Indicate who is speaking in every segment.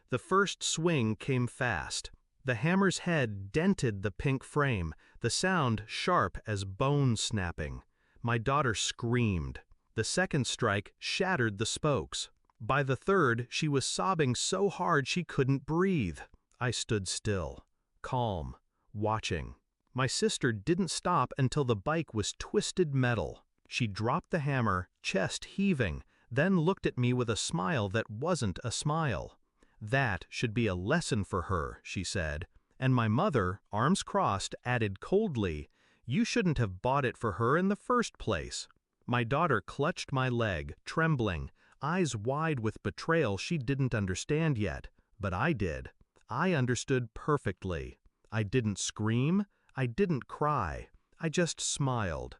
Speaker 1: The first swing came fast. The hammer's head dented the pink frame, the sound sharp as bone snapping. My daughter screamed. The second strike shattered the spokes. By the third, she was sobbing so hard she couldn't breathe. I stood still, calm, watching. My sister didn't stop until the bike was twisted metal. She dropped the hammer, chest heaving, then looked at me with a smile that wasn't a smile. "That should be a lesson for her," she said. And my mother, arms crossed, added coldly, "You shouldn't have bought it for her in the first place." My daughter clutched my leg, trembling, eyes wide with betrayal she didn't understand yet. But I did. I understood perfectly. I didn't scream. I didn't cry. I just smiled.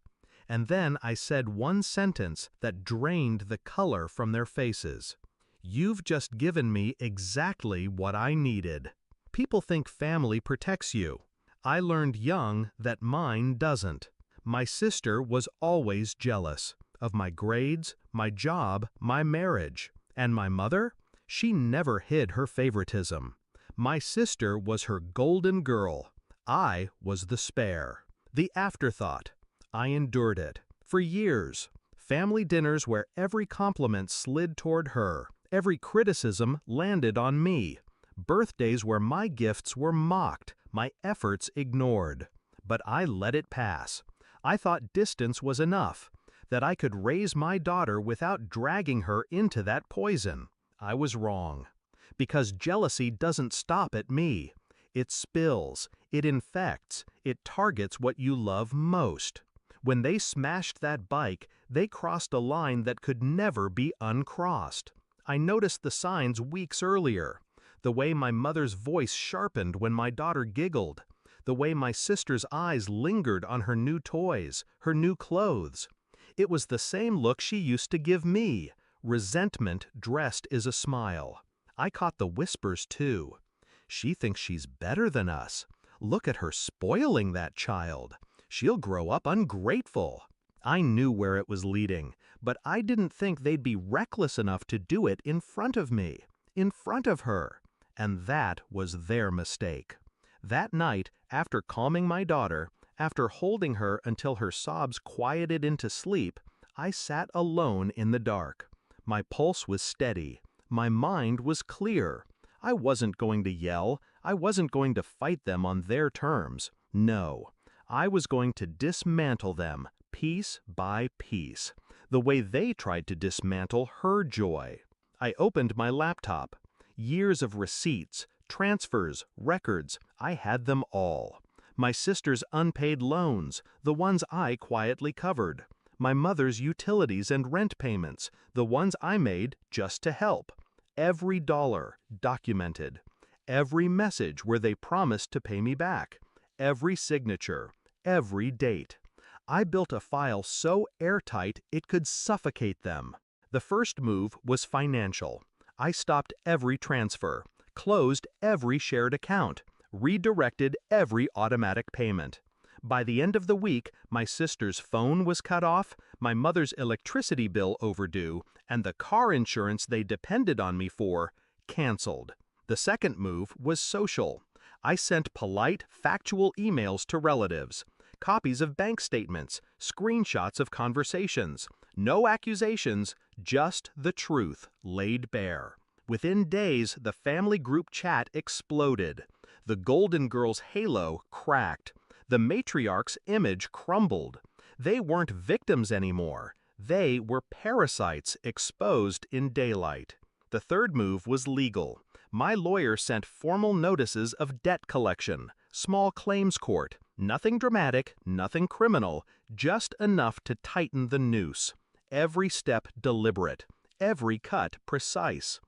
Speaker 1: And then I said one sentence that drained the color from their faces. "You've just given me exactly what I needed." People think family protects you. I learned young that mine doesn't. My sister was always jealous of my grades, my job, my marriage. And my mother? She never hid her favoritism. My sister was her golden girl. I was the spare, the afterthought. I endured it. For years. Family dinners where every compliment slid toward her, every criticism landed on me. Birthdays where my gifts were mocked, my efforts ignored. But I let it pass. I thought distance was enough, that I could raise my daughter without dragging her into that poison. I was wrong. Because jealousy doesn't stop at me. It spills, it infects, it targets what you love most. When they smashed that bike, they crossed a line that could never be uncrossed. I noticed the signs weeks earlier. The way my mother's voice sharpened when my daughter giggled. The way my sister's eyes lingered on her new toys, her new clothes. It was the same look she used to give me, resentment dressed as a smile. I caught the whispers too. "She thinks she's better than us. Look at her spoiling that child. She'll grow up ungrateful." I knew where it was leading, but I didn't think they'd be reckless enough to do it in front of me, in front of her. And that was their mistake. That night, after calming my daughter, after holding her until her sobs quieted into sleep, I sat alone in the dark. My pulse was steady. My mind was clear. I wasn't going to yell. I wasn't going to fight them on their terms. No. I was going to dismantle them, piece by piece, the way they tried to dismantle her joy. I opened my laptop. Years of receipts, transfers, records, I had them all. My sister's unpaid loans, the ones I quietly covered. My mother's utilities and rent payments, the ones I made just to help. Every dollar, documented. Every message where they promised to pay me back. Every signature. Every date. I built a file so airtight it could suffocate them. The first move was financial. I stopped every transfer, closed every shared account, redirected every automatic payment. By the end of the week, my sister's phone was cut off, my mother's electricity bill overdue, and the car insurance they depended on me for, canceled. The second move was social. I sent polite, factual emails to relatives, copies of bank statements, screenshots of conversations. No accusations, just the truth laid bare. Within days, the family group chat exploded. The Golden Girls' halo cracked. The matriarch's image crumbled. They weren't victims anymore. They were parasites exposed in daylight. The third move was legal. My lawyer sent formal notices of debt collection, small claims court, nothing dramatic, nothing criminal, just enough to tighten the noose. Every step deliberate, every cut precise.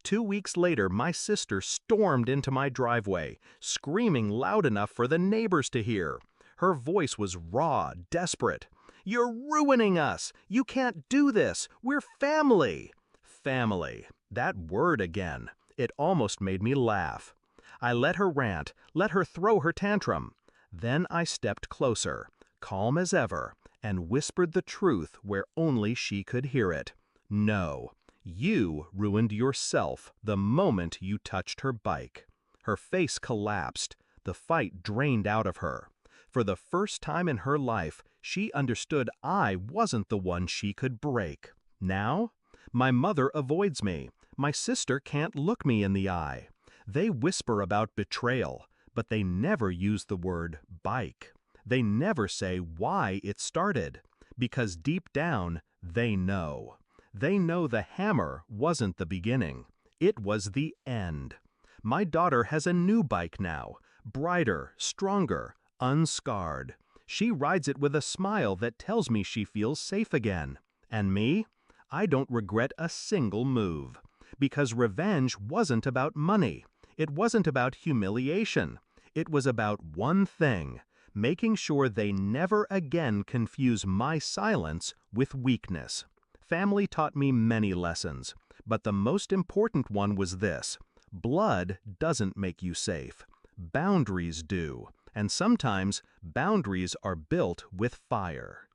Speaker 1: 2 weeks later, my sister stormed into my driveway, screaming loud enough for the neighbors to hear. Her voice was raw, desperate. "You're ruining us! You can't do this! We're family!" Family. That word again. It almost made me laugh. I let her rant, let her throw her tantrum. Then I stepped closer, calm as ever, and whispered the truth where only she could hear it. "No, You ruined yourself the moment you touched her bike. Her face collapsed, the fight drained out of her. For the first time in her life, she understood I wasn't the one she could break. Now, my mother avoids me. My sister can't look me in the eye. They whisper about betrayal, but they never use the word bike. They never say why it started, because deep down, they know. They know the hammer wasn't the beginning. It was the end. My daughter has a new bike now, brighter, stronger, unscarred. She rides it with a smile that tells me she feels safe again. And me? I don't regret a single move. Because revenge wasn't about money. It wasn't about humiliation. It was about one thing: making sure they never again confuse my silence with weakness. Family taught me many lessons, but the most important one was this: blood doesn't make you safe. Boundaries do, and sometimes boundaries are built with fire.